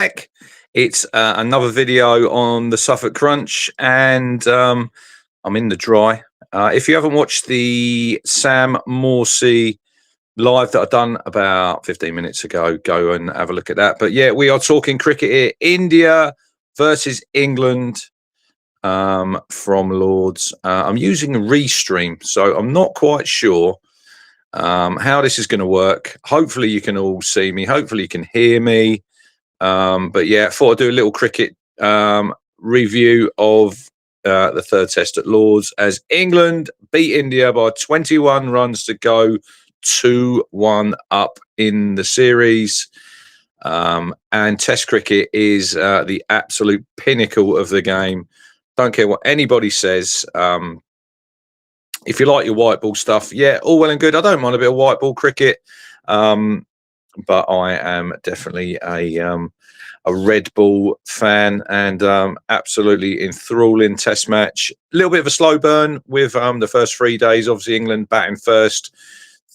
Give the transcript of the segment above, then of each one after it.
back. It's another video on the Suffolk Crunch, and I'm in the dry. If you haven't watched the Sam Morsey live that I've done about 15 minutes ago, go and have a look at that. But yeah, we are talking cricket here. India versus England from Lords. I'm using a restream, so I'm not quite sure how this is going to work. Hopefully you can all see me. Hopefully you can hear me. But yeah, I thought I'd do a little cricket review of the third test at Lords as England beat India by 21 runs to go, 2-1 up in the series. And test cricket is the absolute pinnacle of the game. Don't care what anybody says. If you like your white ball stuff, yeah, all well and good. I don't mind a bit of white ball cricket. But I am definitely a red ball fan, and absolutely enthralling test match. A little bit of a slow burn with the first 3 days. Obviously, England batting first,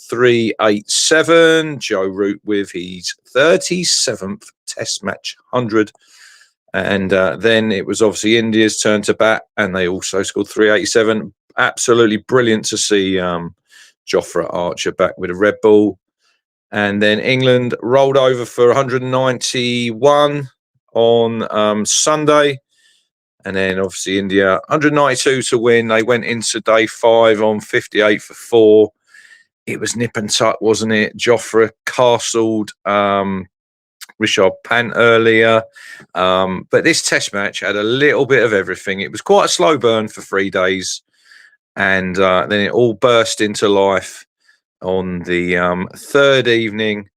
387. Joe Root with his 37th test match 100. And then it was obviously India's turn to bat, and they also scored 387. Absolutely brilliant to see Jofra Archer back with a red ball. And then England rolled over for 191 on Sunday. And then obviously India, 192 to win. They went into day 5 on 58 for 4. It was nip and tuck, wasn't it? Jofra castled Rishabh Pant earlier. But this test match had a little bit of everything. It was quite a slow burn for 3 days. And then it all burst into life on the third evening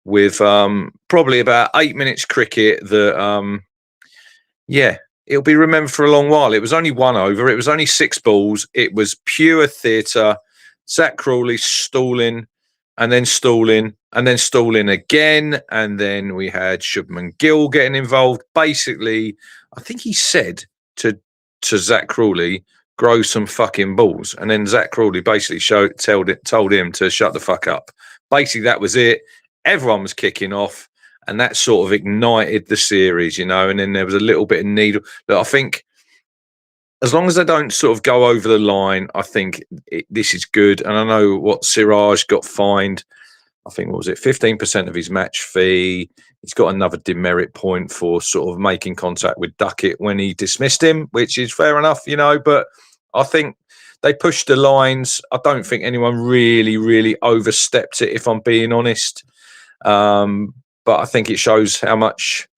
with probably about 8 minutes cricket that, yeah, it'll be remembered for a long while. It was only 1 over. It was only 6 balls. It was pure theatre. Zach Crawley stalling and then stalling and then stalling again. And then we had Shubman Gill getting involved. Basically, I think he said to Zach Crawley, grow some fucking balls. And then Zach Crawley basically told him to shut the fuck up. Basically, that was it. Everyone was kicking off, and that sort of ignited the series, you know. And then there was a little bit of needle. But I think as long as they don't sort of go over the line, I think this is good. And I know what Siraj got fined. I think, what was it, 15% of his match fee. He's got another demerit point for sort of making contact with Duckett when he dismissed him, which is fair enough, you know. But I think they pushed the lines. I don't think anyone really overstepped it, if I'm being honest. But I think it shows how much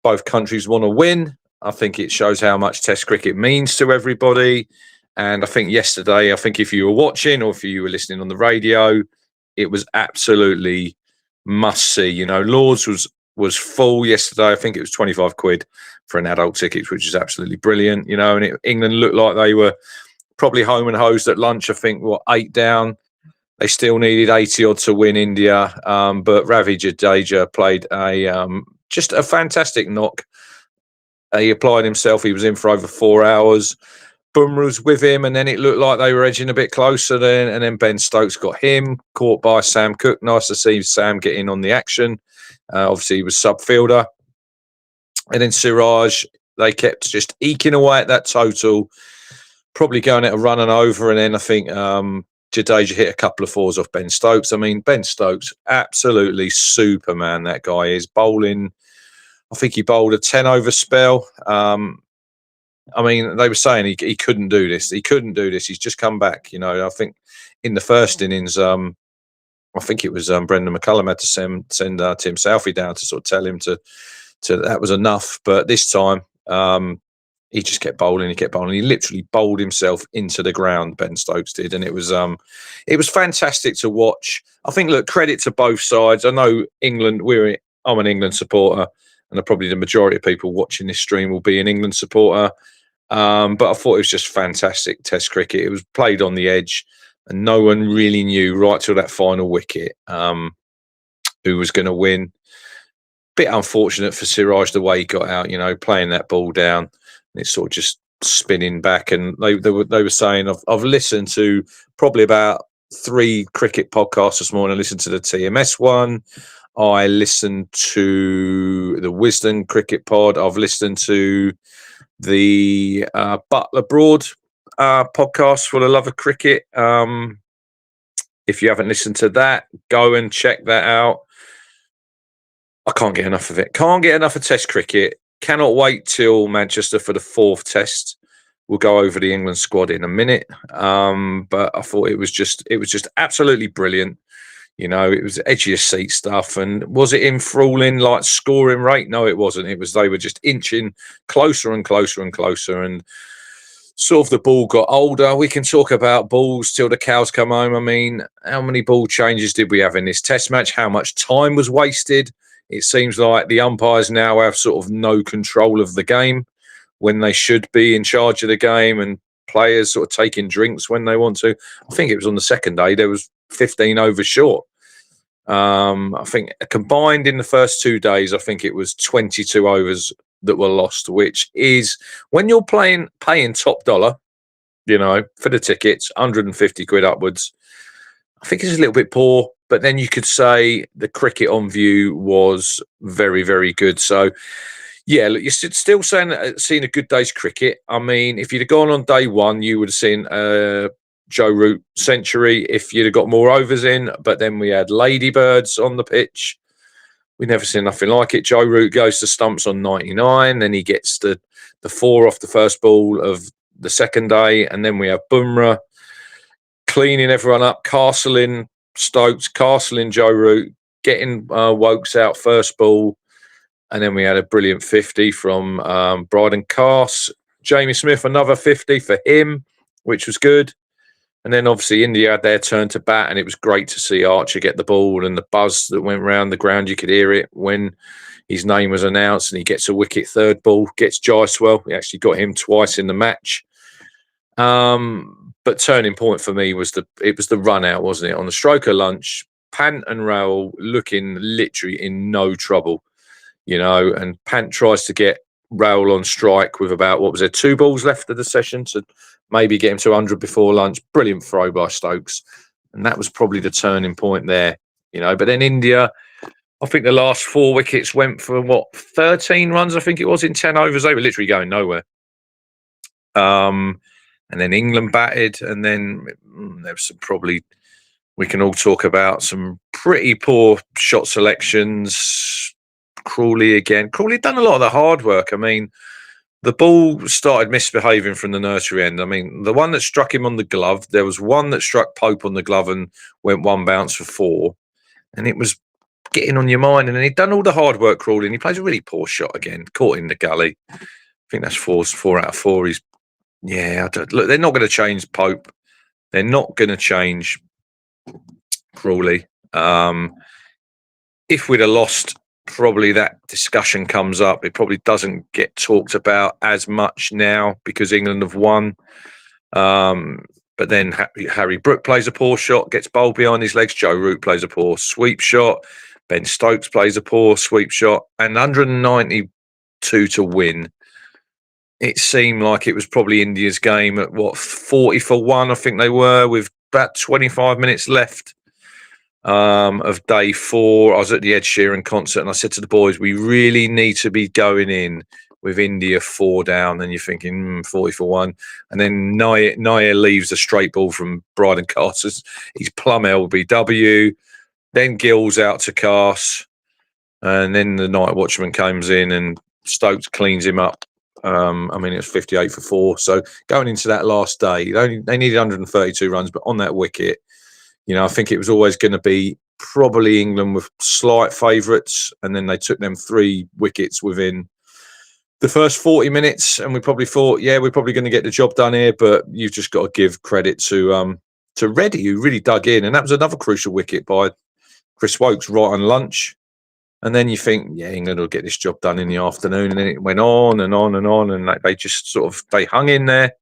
both countries want to win. I think it shows how much Test cricket means to everybody. And I think yesterday, I think if you were watching or if you were listening on the radio, it was absolutely must see. You know, Lords was full yesterday. I think it was 25 quid for an adult ticket, which is absolutely brilliant. You know, and England looked like they were probably home and hosed at lunch. I think 8 down. They still needed 80 odd to win India, but Ravi Jadeja played just a fantastic knock. He applied himself. He was in for over 4 hours. Bumrah was with him, and then it looked like they were edging a bit closer. And then Ben Stokes got him, caught by Sam Cook. Nice to see Sam get in on the action. Obviously, he was sub-fielder. And then Siraj, they kept just eking away at that total, probably going at a run and over. And then I think Jadeja hit a couple of 4s off Ben Stokes. I mean, Ben Stokes, absolutely Superman, that guy is. Bowling, I think he bowled a 10-over spell. I mean, they were saying he couldn't do this. He couldn't do this. He's just come back. You know, I think in the first innings, I think it was Brendan McCullum had to send Tim Southey down to sort of tell him to that was enough. But this time, he just kept bowling. He kept bowling. He literally bowled himself into the ground. Ben Stokes did, and it was fantastic to watch. I think, look, credit to both sides. I know England. I'm an England supporter, and probably the majority of people watching this stream will be an England supporter. But I thought it was just fantastic Test cricket. It was played on the edge, and no one really knew right till that final wicket who was going to win. Bit unfortunate for Siraj the way he got out, you know, playing that ball down. And it's sort of just spinning back. And they were saying, I've listened to probably about 3 cricket podcasts this morning. I listened to the TMS one. I listened to the Wisdom Cricket Pod. I've listened to the Butler Broad podcast for the love of cricket. If you haven't listened to that, go and check that out. I can't get enough of it. Can't get enough of Test cricket. Cannot wait till Manchester for the 4th Test. We'll go over the England squad in a minute. But I thought it was just absolutely brilliant. You know, it was edge of your seat stuff. And was it enthralling like scoring rate? No, it wasn't. It was they were just inching closer and closer and closer. And sort of the ball got older. We can talk about balls till the cows come home. I mean, how many ball changes did we have in this Test match? How much time was wasted? It seems like the umpires now have sort of no control of the game when they should be in charge of the game, and players sort of taking drinks when they want to. I think it was on the second day, there was 15 overs short. I think combined in the first 2 days, I think it was 22 overs that were lost, which is when you're paying top dollar, you know, for the tickets, 150 quid upwards. I think it's a little bit poor, but then you could say the cricket on view was very, very good. So, yeah, look, you're still seeing a good day's cricket. I mean, if you'd have gone on day one, you would have seen Joe Root century if you'd have got more overs in. But then we had ladybirds on the pitch. We never seen nothing like it. Joe Root goes to stumps on 99. Then he gets the 4 off the first ball of the second day. And then we have Bumrah cleaning everyone up, castling Stokes, castling Joe Root, getting Wokes out first ball. And then we had a brilliant 50 from Bryden Carse. Jamie Smith, another 50 for him, which was good. And then obviously India had their turn to bat, and it was great to see Archer get the ball, and the buzz that went around the ground. You could hear it when his name was announced, and he gets a wicket third ball, gets Jaiswal. He actually got him twice in the match. But turning point for me was the run out, wasn't it? On the stroke of lunch, Pant and Raoul looking literally in no trouble, you know, and Pant tries to get Raoul on strike with about, 2 balls left of the session to maybe get him to 100 before lunch. Brilliant throw by Stokes. And that was probably the turning point there, you know. But then India, I think the last 4 wickets went for 13 runs, I think it was, in 10 overs. They were literally going nowhere. And then England batted, and then there was some probably, we can all talk about some pretty poor shot selections. Crawley again. Crawley done a lot of the hard work. I mean, the ball started misbehaving from the nursery end. I mean, the one that struck him on the glove, there was one that struck Pope on the glove and went 1 bounce for 4. And it was getting on your mind. And then he'd done all the hard work, Crawley, and he plays a really poor shot again, caught in the gully. I think that's 4 out of 4. Look, they're not going to change Pope. They're not going to change Crawley. If we'd have lost, probably that discussion comes up. It probably doesn't get talked about as much now because England have won. But then Harry Brook plays a poor shot, gets bowled behind his legs. Joe Root plays a poor sweep shot. Ben Stokes plays a poor sweep shot. And 192 to win. It seemed like it was probably India's game at 40 for 1, I think they were, with about 25 minutes left of day 4. I was at the Ed Sheeran concert and I said to the boys, we really need to be going in with India 4 down. And you're thinking 40 for 1. And then Nair leaves a straight ball from Bryden Carter's, his plum LBW. Then Gill's out to Carse. And then the night watchman comes in and Stokes cleans him up. I mean, it was 58 for 4. So going into that last day, they needed 132 runs, but on that wicket, you know, I think it was always going to be probably England with slight favourites, and then they took them 3 wickets within the first 40 minutes, and we probably thought, yeah, we're probably going to get the job done here. But you've just got to give credit to Reddy, who really dug in, and that was another crucial wicket by Chris Wokes right on lunch. And then you think, yeah, England will get this job done in the afternoon. And then it went on and on and on. And they just they hung in there.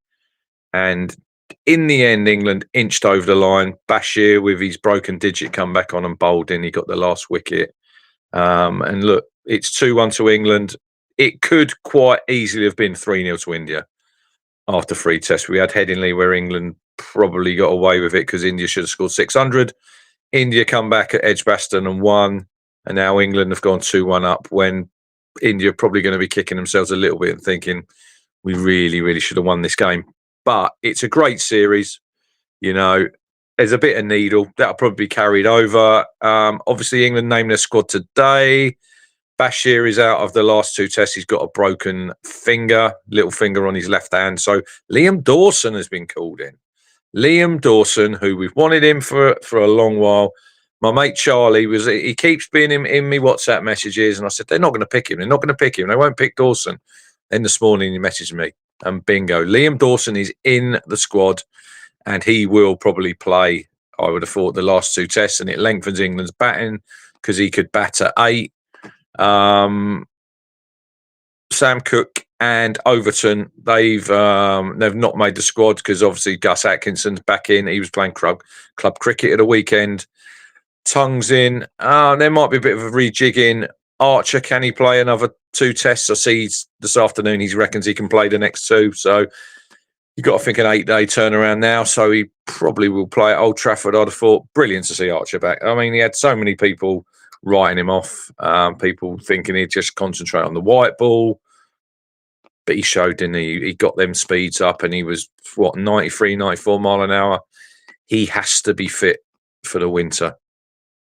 And in the end, England inched over the line. Bashir, with his broken digit, come back on and bowled in. He got the last wicket. And look, it's 2-1 to England. It could quite easily have been 3-0 to India after 3 tests. We had Headingley where England probably got away with it because India should have scored 600. India come back at Edgbaston and won. and now England have gone 2-1 up when India are probably going to be kicking themselves a little bit and thinking we really, really should have won this game. But it's a great series. You know, there's a bit of needle that'll probably be carried over. Obviously, England named their squad today. Bashir is out of the last 2 tests. He's got a broken little finger on his left hand. So Liam Dawson has been called in. Liam Dawson, who we've wanted him for a long while. My mate Charlie he keeps being in me WhatsApp messages, and I said they're not going to pick him. They're not going to pick him. They won't pick Dawson. Then this morning he messaged me, and bingo, Liam Dawson is in the squad, and he will probably play. I would have thought the last 2 tests, and it lengthens England's batting because he could bat at 8. Sam Cook and Overton, they've not made the squad because obviously Gus Atkinson's back in. He was playing club cricket at the weekend. Tongue's in. There might be a bit of a rejigging. Archer, can he play another 2 tests? I see this afternoon he reckons he can play the next 2. So you've got to think an 8-day turnaround now. So he probably will play at Old Trafford, I'd have thought. Brilliant to see Archer back. I mean, he had so many people writing him off, people thinking he'd just concentrate on the white ball. But he showed, didn't he? He got them speeds up, and he was, 93, 94 mile an hour. He has to be fit for the winter.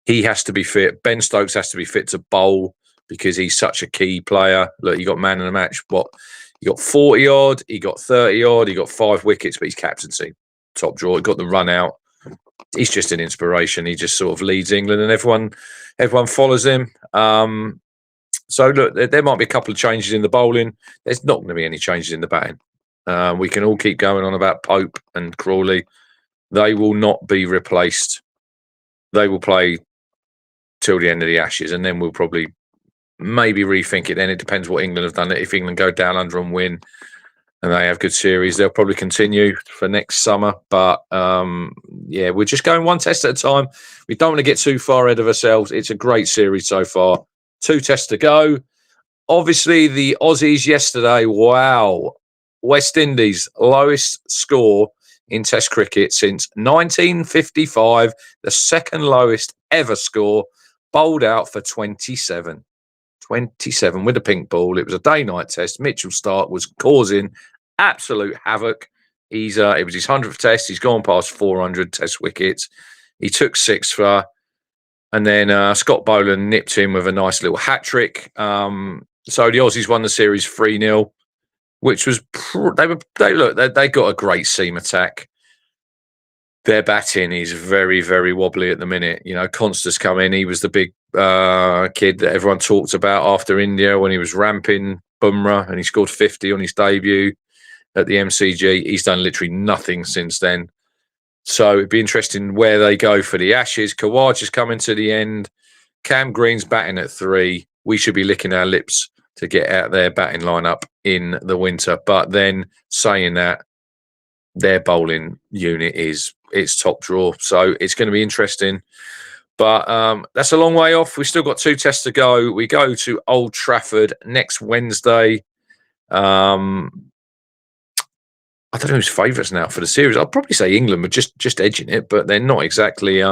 He has to be fit. Ben Stokes has to be fit to bowl because he's such a key player. Look, you got man in the match. He got 40 odd, he got 30 odd, he got 5 wickets, but he's captaincy, top drawer. He got the run out. He's just an inspiration. He just sort of leads England, and everyone follows him. So look, there might be a couple of changes in the bowling. There's not going to be any changes in the batting. We can all keep going on about Pope and Crawley. They will not be replaced. They will play till the end of the Ashes, and then we'll probably maybe rethink it. Then it depends what England have done. If England go down under and win, and they have good series, they'll probably continue for next summer. But yeah, we're just going 1 test at a time. We don't want to get too far ahead of ourselves. It's a great series so far. 2 tests to go. Obviously, the Aussies yesterday, wow. West Indies, lowest score in Test cricket since 1955, the second lowest ever score, bowled out for 27. 27 with a pink ball. It was a day-night test. Mitchell Stark was causing absolute havoc. It was his 100th test. He's gone past 400 test wickets. He took 6 for, and then Scott Boland nipped him with a nice little hat-trick. So the Aussies won the series 3-0, which was they got a great seam attack. Their batting is very, very wobbly at the minute. You know, Conster's come in. He was the big kid that everyone talked about after India when he was ramping Bumrah, and he scored 50 on his debut at the MCG. He's done literally nothing since then. So it'd be interesting where they go for the Ashes. Kawaj is coming to the end. Cam Green's batting at 3. We should be licking our lips to get out their batting lineup in the winter. But then saying that, their bowling unit it's top draw. So it's going to be interesting. But that's a long way off. We've still got 2 tests to go. We go to Old Trafford next Wednesday. I don't know who's favourites now for the series. I'll probably say England were just edging it, but they're not exactly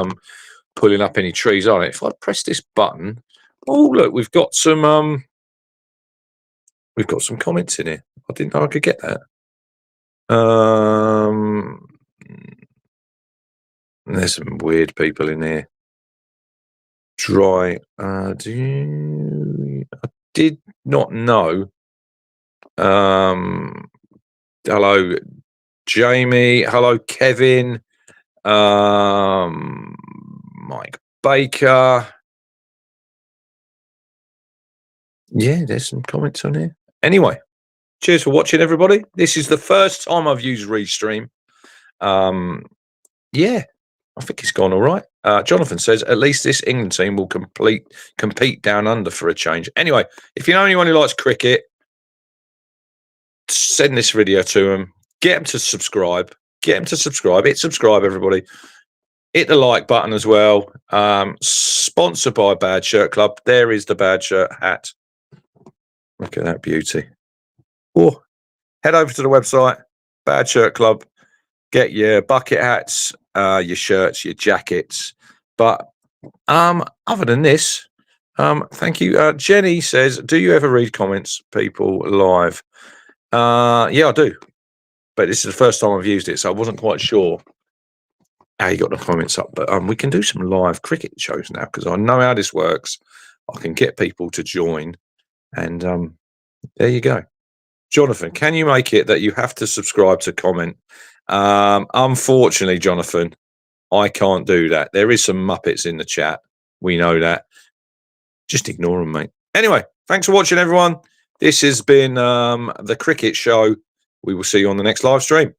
pulling up any trees, are they? If I press this button, oh look, we've got some comments in here. I didn't know I could get that. There's some weird people in here. Dry. I did not know. Hello, Jamie. Hello, Kevin. Mike Baker. Yeah, there's some comments on here. Anyway, cheers for watching, everybody. This is the first time I've used Restream. Yeah, I think it's gone all right. Jonathan says, at least this England team will compete down under for a change. Anyway, if you know anyone who likes cricket, send this video to them. Get them to subscribe. Hit subscribe, everybody. Hit the like button as well. Sponsored by Bad Shirt Club. There is the Bad Shirt hat. Look at that beauty. Oh, head over to the website, Bad Shirt Club. Get your bucket hats, your shirts, your jackets. But other than this, Thank you. Jenny says, do you ever read comments, people, live? Yeah, I do. But this is the first time I've used it, so I wasn't quite sure how you got the comments up. But we can do some live cricket shows now because I know how this works. I can get people to join. And there you go. Jonathan, can you make it that you have to subscribe to comment? Unfortunately, Jonathan, I can't do that. There is some Muppets in the chat. We know that. Just ignore them, mate. Anyway, thanks for watching, everyone. This has been the Cricket Show. We will see you on the next live stream.